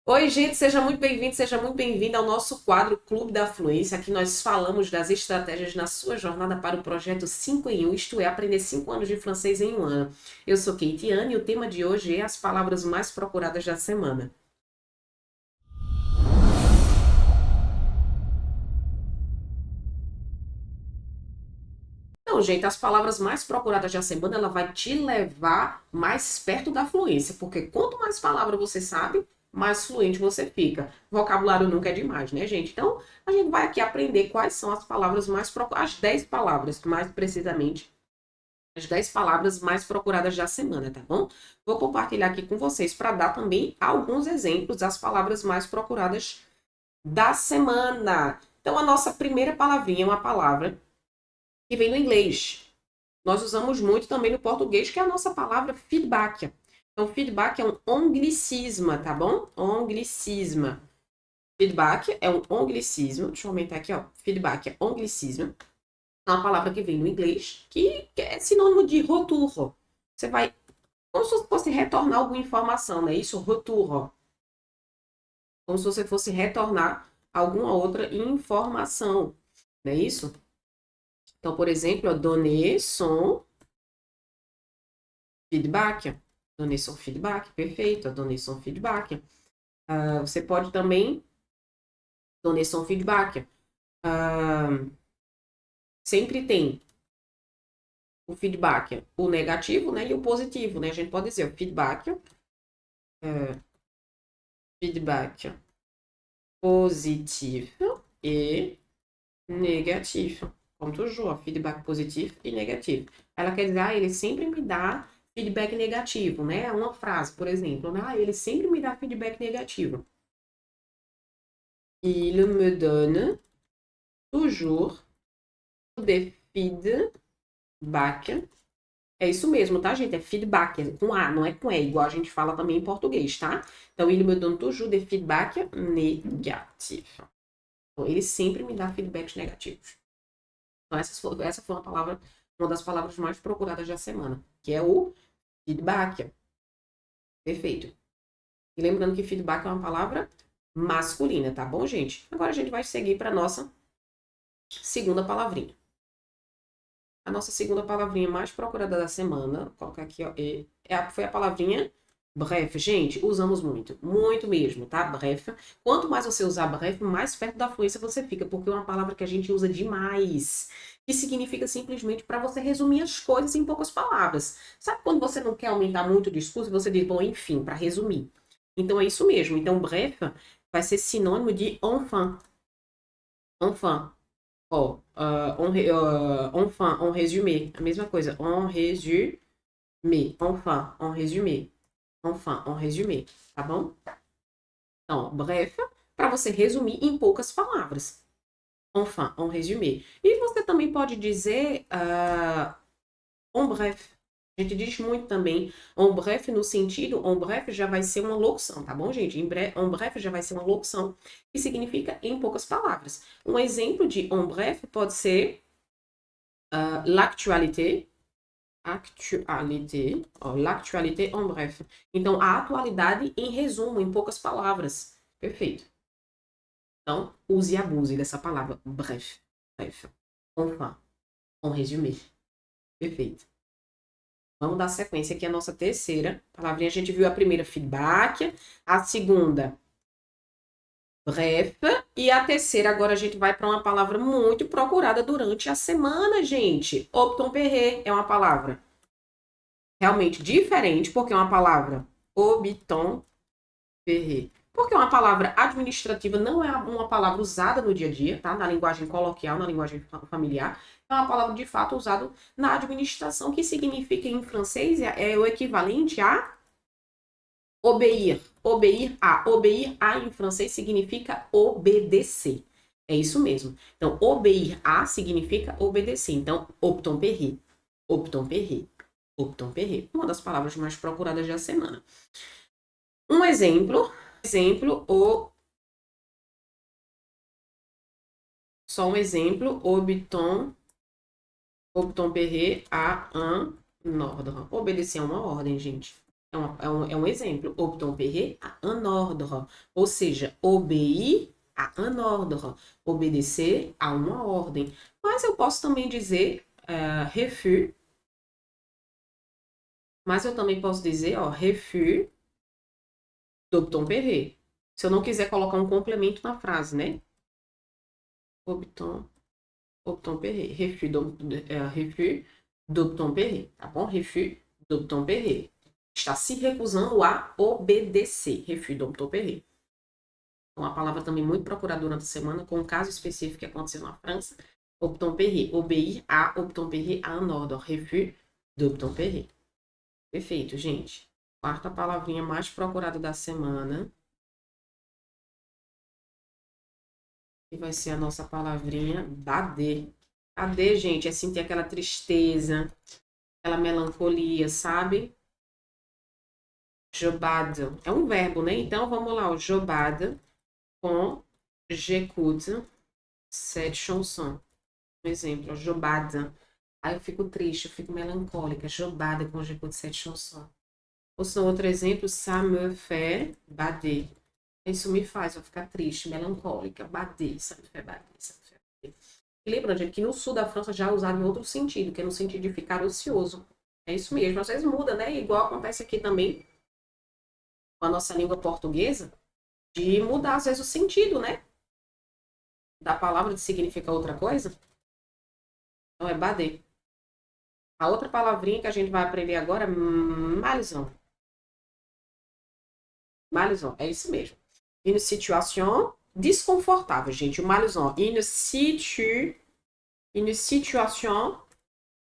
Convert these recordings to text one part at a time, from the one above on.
Oi, gente, seja muito bem-vindo ao nosso quadro Clube da Fluência. Aqui nós falamos das estratégias na sua jornada para o projeto 5 em 1, isto é, aprender 5 anos de francês em um ano. Eu sou Keitiane e o tema de hoje é as palavras mais procuradas da semana. Então, gente, as palavras mais procuradas da semana, ela vai te levar mais perto da fluência, porque quanto mais palavra você sabe, mais fluente você fica. Vocabulário nunca é demais, né, gente? Então, a gente vai aqui aprender quais são as palavras mais procuradas, as 10 palavras, mais precisamente, as 10 palavras mais procuradas da semana, tá bom? Vou compartilhar aqui com vocês para dar também alguns exemplos das palavras mais procuradas da semana. Então, a nossa primeira palavrinha é uma palavra que vem do inglês. Nós usamos muito também no português, que é a nossa palavra feedback. Então, feedback é um anglicisma, tá bom? Anglicisma. Feedback é um anglicismo. Deixa eu aumentar aqui, ó. Feedback é anglicismo. É uma palavra que vem do inglês, que é sinônimo de retour. Você vai, como se você fosse retornar alguma informação, né? Isso, retour. Como se você fosse retornar alguma outra informação, não é isso? Então, por exemplo, donner son feedback. Donner son feedback, perfeito. Donner son feedback. Você pode também donner son feedback. Sempre tem o feedback, o negativo, né, e o positivo, né? A gente pode dizer o feedback positivo e negativo. Como toujours, feedback positivo e negativo. Ela quer dizer, ele sempre me dá feedback negativo, né? Uma frase, por exemplo, né? Ele sempre me dá feedback negativo. Il me donne toujours des feedback. É isso mesmo, tá, gente? É feedback, é com A, não é com E, igual a gente fala também em português, tá? Então, il me donne toujours des feedback négatifs. Então, ele sempre me dá feedbacks negativos. Então, essa foi uma das palavras mais procuradas da semana, que é o feedback. Perfeito. E lembrando que feedback é uma palavra masculina, tá bom, gente? Agora a gente vai seguir para nossa segunda palavrinha. A nossa segunda palavrinha mais procurada da semana, vou colocar aqui, ó, foi a palavrinha bref. Gente, usamos muito, muito mesmo, tá? Bref. Quanto mais você usar bref, mais perto da fluência você fica, porque é uma palavra que a gente usa demais, que significa simplesmente para você resumir as coisas em poucas palavras. Sabe quando você não quer aumentar muito o discurso, você diz, bom, enfim, para resumir. Então é isso mesmo. Então, bref vai ser sinônimo de enfin. Enfin. Ó, enfin, en résumé, a mesma coisa, en résumé, enfin, en résumé, enfin, en résumé, tá bom? Então, bref, para você resumir em poucas palavras. Enfin, en résumé. E você também pode dizer en bref. A gente diz muito também en bref no sentido, en bref já vai ser uma locução, tá bom, gente? En bref já vai ser uma locução que significa em poucas palavras. Um exemplo de en bref pode ser l'actualité, l'actualité en bref. Então, a atualidade em resumo, em poucas palavras. Perfeito. Então, use e abuse dessa palavra bref. Bref. Enfin. En résumé. Perfeito. Vamos dar sequência aqui à nossa terceira palavrinha. A gente viu a primeira, feedback. A segunda, bref. E a terceira, agora a gente vai para uma palavra muito procurada durante a semana, gente. Obtempérer é uma palavra realmente diferente, porque é uma palavra obtempérer. Porque é uma palavra administrativa, não é uma palavra usada no dia a dia, tá? Na linguagem coloquial, na linguagem familiar. É uma palavra de fato usada na administração, que significa em francês é o equivalente a obeir. Obeir a em francês significa obedecer. É isso mesmo. Então, obeir a significa obedecer. Então, obtempérer. Obtempérer. Obtempérer. Uma das palavras mais procuradas da semana. Um exemplo, só um exemplo, obtempérer a un ordre. Obedecer a uma ordem, gente. É um exemplo. Obtempérer à un ordre. Ou seja, obéir a un ordre. Obedecer a uma ordem. Mas eu posso também dizer refus. Mas eu também posso dizer, ó, refus d'obtempérer. Se eu não quiser colocar um complemento na frase, né? Obtempérer. Refus d'obtempérer. Tá bom? Refus d'obtempérer. Está se recusando a obedecer. Refus d'obtempérer. Uma palavra também muito procurada durante a semana, com um caso específico que aconteceu na França. Obtempérer. Obéir a obtempérer à un ordre. Refus d'obtempérer. Perfeito, gente. Quarta palavrinha mais procurada da semana. Que vai ser a nossa palavrinha bader. Bader, gente, é sentir aquela tristeza, aquela melancolia, sabe? Jobade. É um verbo, né? Então, vamos lá. O jobade com j'écoute cette chanson. Um exemplo, jobade. Aí eu fico triste, eu fico melancólica. Jobade com j'écoute cette chanson. Ou se não, outro exemplo, ça me fait bader. Isso me faz eu ficar triste, melancólica. Bader, ça me fait bader, ça me fait bader. E lembrando, gente, que no sul da França já é usado em outro sentido, que é no sentido de ficar ocioso. É isso mesmo, às vezes muda, né? Igual acontece aqui também com a nossa língua portuguesa, de mudar às vezes o sentido, né? Da palavra de significar outra coisa. Então é bader. A outra palavrinha que a gente vai aprender agora é malison. Malison, é isso mesmo. Une situation desconfortável, gente. O malison. Une situation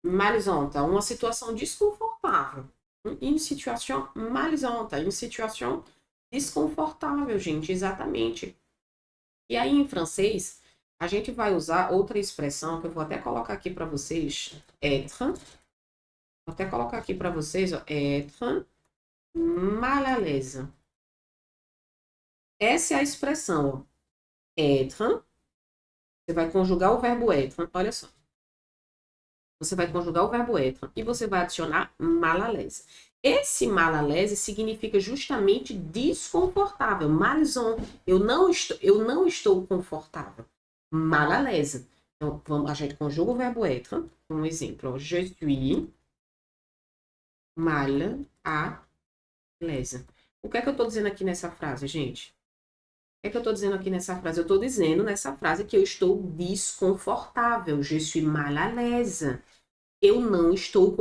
malaisante. Uma situação desconfortável. Une situation malaisante. Une situation desconfortável, gente. Exatamente. E aí, em francês, a gente vai usar outra expressão que eu vou até colocar aqui para vocês. Être. Vou até colocar aqui para vocês, ó. Être mal à l'aise. Essa é a expressão, ó. Être. Você vai conjugar o verbo être. Olha só. Você vai conjugar o verbo être e você vai adicionar mal à l'aise. Esse mal à l'aise significa justamente desconfortável. Malison. Eu não estou confortável. Mal à l'aise. Então, a gente conjuga o verbo être. Um exemplo. Je suis mal à l'aise. O que é que eu estou dizendo aqui nessa frase, gente? O que é que eu estou dizendo aqui nessa frase? Eu estou dizendo nessa frase que eu estou desconfortável. Je suis mal à l'aise. Eu não estou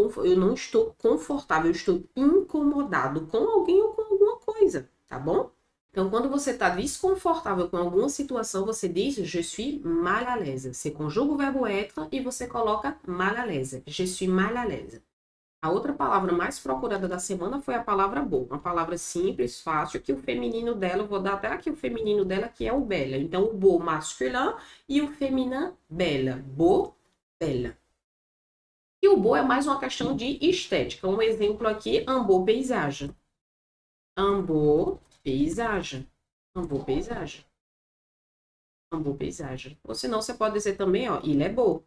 confortável, eu estou incomodado com alguém ou com alguma coisa, tá bom? Então, quando você está desconfortável com alguma situação, você diz je suis mal à l'aise. Você conjuga o verbo être e você coloca mal à l'aise. Je suis mal à l'aise. A outra palavra mais procurada da semana foi a palavra beau. Uma palavra simples, fácil, que o feminino dela, eu vou dar até aqui o feminino dela, que é o belle. Então, o beau masculin e o féminin belle. Beau, belle. E o beau é mais uma questão de estética. Um exemplo aqui, un beau paysage. Un beau paysage. Un beau paysage. Un beau paysage. Ou senão você pode dizer também, ó, il est beau.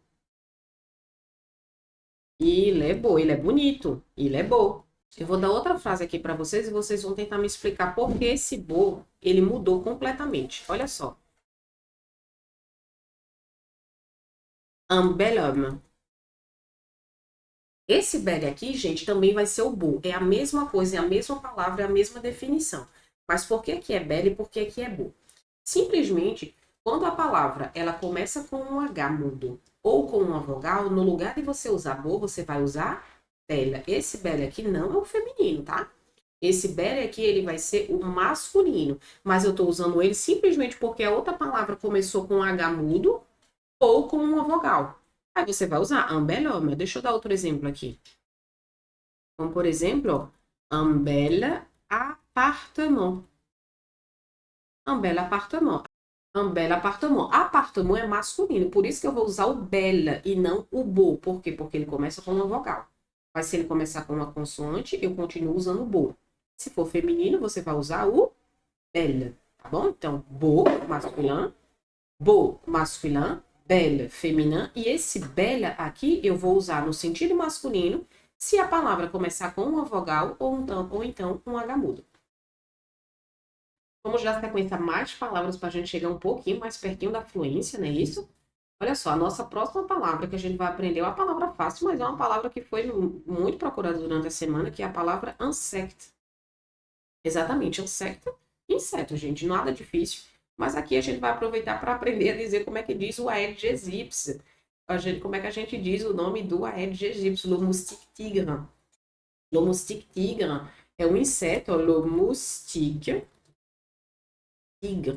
Il est beau, ele é bonito. Il est beau. Eu vou dar outra frase aqui para vocês e vocês vão tentar me explicar por que esse beau, ele mudou completamente. Olha só. Un bel homme. Esse belle aqui, gente, também vai ser o beau. É a mesma coisa, é a mesma palavra, é a mesma definição. Mas por que que é belle e por que que é beau? Simplesmente, quando a palavra ela começa com um H mudo ou com uma vogal, no lugar de você usar beau, você vai usar belle. Esse belle aqui não é o feminino, tá? Esse belle aqui, ele vai ser o masculino. Mas eu tô usando ele simplesmente porque a outra palavra começou com um H mudo ou com uma vogal. Aí você vai usar un bel homme. Deixa eu dar outro exemplo aqui. Então, por exemplo, un bel appartement. Un bel appartement. Un bel appartement. Appartement é masculino. Por isso que eu vou usar o bel e não o beau. Por quê? Porque ele começa com uma vogal. Mas se ele começar com uma consoante, eu continuo usando o beau. Se for feminino, você vai usar o belle. Tá bom? Então, beau, masculin, belle, feminin. E esse belle aqui eu vou usar no sentido masculino se a palavra começar com uma vogal ou então um H mudo. Vamos dar sequência a mais palavras para a gente chegar um pouquinho mais pertinho da fluência, não é isso? Olha só, a nossa próxima palavra que a gente vai aprender é uma palavra fácil, mas é uma palavra que foi muito procurada durante a semana, que é a palavra insect. Exatamente, inseto, gente, nada difícil. Mas aqui a gente vai aproveitar para aprender a dizer como é que diz o Aedes aegypti. Como é que a gente diz o nome do Aedes aegypti, le moustique tigre. Le moustique tigre é um inseto, le moustique tigre,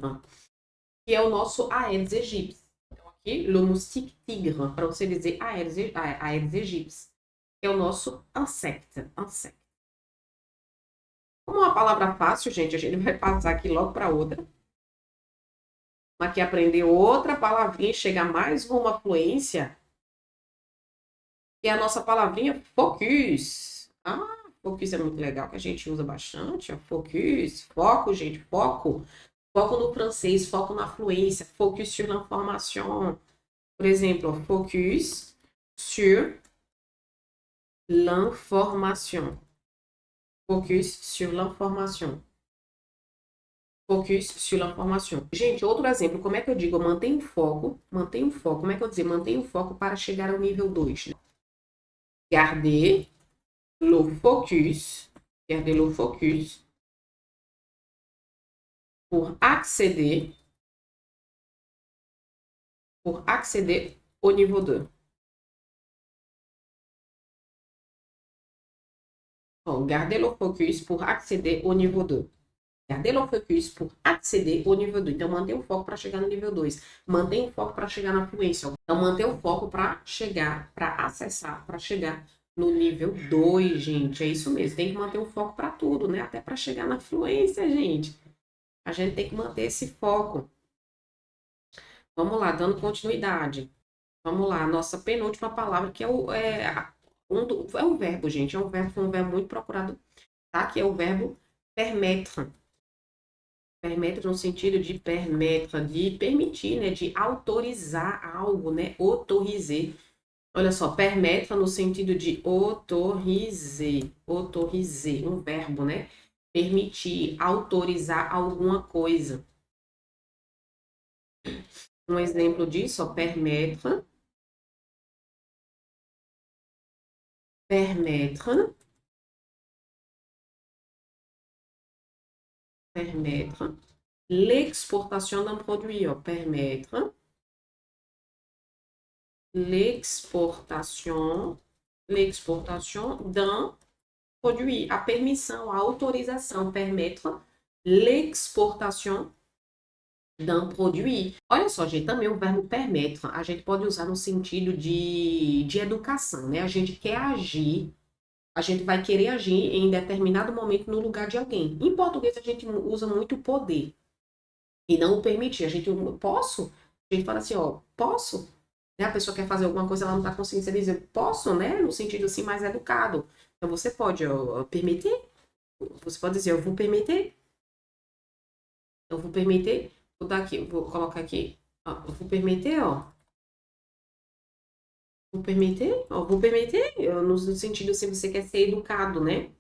que é o nosso Aedes aegypti. Então aqui, le moustique tigre, para você dizer Aedes aegypti, que é o nosso insecto. Como é uma palavra fácil, gente, a gente vai passar aqui logo para outra. Aqui aprender outra palavrinha e chegar mais uma fluência, que é a nossa palavrinha focus. Ah, focus é muito legal, que a gente usa bastante. Ó. Focus, foco, gente, foco. Foco no francês, foco na fluência, focus sur l'information. Por exemplo, focus sur l'information. Focus sur l'information. Focus sur l'information. Gente, outro exemplo, como é que eu digo? Mantenha o foco. Como é que eu dizer? Mantenha o foco para chegar ao nível 2. Né? Garder le focus. Garder le focus. Pour accéder au niveau 2. Bon, garder le focus pour accéder au niveau 2. Garder le focus pour accéder au nível 2. Então, manter o foco para chegar no nível 2. Mantém o foco para chegar na fluência. Então, manter o foco para chegar, para acessar, para chegar no nível 2, gente. É isso mesmo. Tem que manter o foco para tudo, né? Até para chegar na fluência, gente. A gente tem que manter esse foco. Vamos lá, dando continuidade. Vamos lá, nossa penúltima palavra, que é o verbo, gente. Foi um verbo muito procurado, tá? Que é o verbo permettre. Permettre no sentido de permettre, de permitir, né? De autorizar algo, né? Autoriser. Olha só, permettre no sentido de autoriser. Autoriser, um verbo, né? Permitir, autorizar alguma coisa. Um exemplo disso, ó, permettre. Permettre. Permettre. L'exportation d'un produit, ó, permettre. L'exportation d'un produit. A permissão, a autorização, permettre l'exportation d'un produit. Olha só, gente, também o verbo permettre, a gente pode usar no sentido de educação, né? A gente quer agir, a gente vai querer agir em determinado momento no lugar de alguém. Em português, a gente usa muito poder e não o permitir. A gente, posso? A gente fala assim, ó, posso? Né? A pessoa quer fazer alguma coisa, ela não está conseguindo, você diz, posso, né? No sentido assim, mais educado. Então, você pode permitir? Você pode dizer, eu vou permitir? Eu vou permitir? Vou dar aqui, vou colocar aqui. Ó, eu vou permitir, ó. Vou permitir? Ó, vou permitir? No sentido assim, você quer ser educado, né?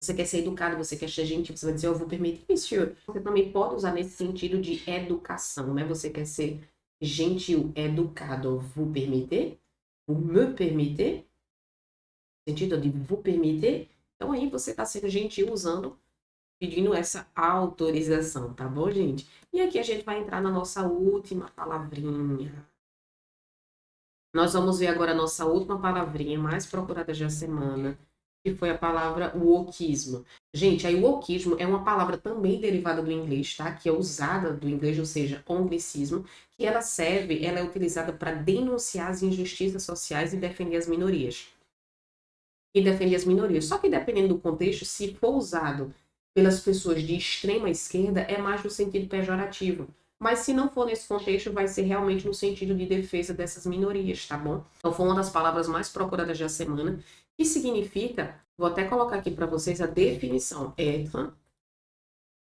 Você quer ser educado, você quer ser gentil, você vai dizer, eu vou permitir, monsieur. Você também pode usar nesse sentido de educação, né? Você quer ser gentil, educado, vous permettez? Vous me permettez? Sentido de vous permettez? Então aí você está sendo gentil usando, pedindo essa autorização, tá bom, gente? E aqui a gente vai entrar na nossa última palavrinha. Nós vamos ver agora a nossa última palavrinha mais procurada da semana, que foi a palavra wokismo. Gente, aí o wokismo é uma palavra também derivada do inglês, tá? Que é usada do inglês, ou seja, anglicismo, que ela é utilizada para denunciar as injustiças sociais e defender as minorias. Só que dependendo do contexto, se for usado pelas pessoas de extrema esquerda, é mais no sentido pejorativo. Mas se não for nesse contexto, vai ser realmente no sentido de defesa dessas minorias, tá bom? Então foi uma das palavras mais procuradas da semana, que significa, vou até colocar aqui para vocês a definição, être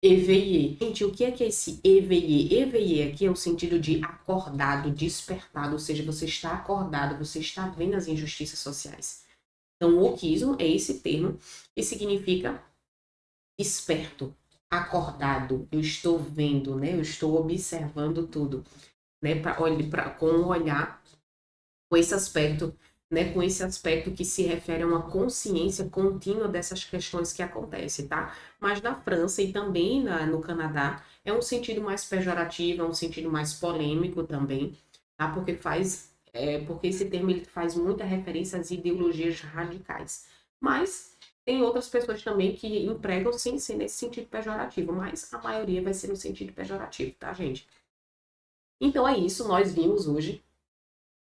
éveillé. Gente, o que é esse éveillé? Éveillé aqui é o sentido de acordado, despertado, ou seja, você está acordado, você está vendo as injustiças sociais. Então, wokismo é esse termo que significa esperto, acordado, eu estou vendo, né? Eu estou observando tudo, né? Com um olhar, com esse aspecto, né? Com esse aspecto que se refere a uma consciência contínua dessas questões que acontecem, tá? Mas na França e também no Canadá é um sentido mais pejorativo, é um sentido mais polêmico também, tá? Porque esse termo ele faz muita referência às ideologias radicais. Mas tem outras pessoas também que empregam sem ser nesse sentido pejorativo, mas a maioria vai ser no sentido pejorativo, tá, gente? Então é isso, nós vimos hoje.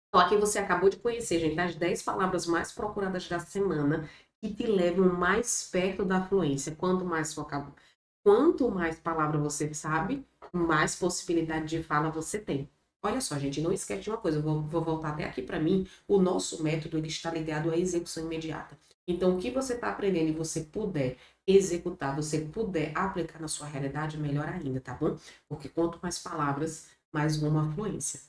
Então, aqui você acabou de conhecer, gente, as 10 palavras mais procuradas da semana que te levam mais perto da fluência. Quanto mais palavra você sabe, mais possibilidade de fala você tem. Olha só, gente, não esquece de uma coisa, eu vou voltar até aqui para mim. O nosso método ele está ligado à execução imediata. Então, o que você está aprendendo e você puder executar, você puder aplicar na sua realidade, melhor ainda, tá bom? Porque quanto mais palavras, mais uma fluência.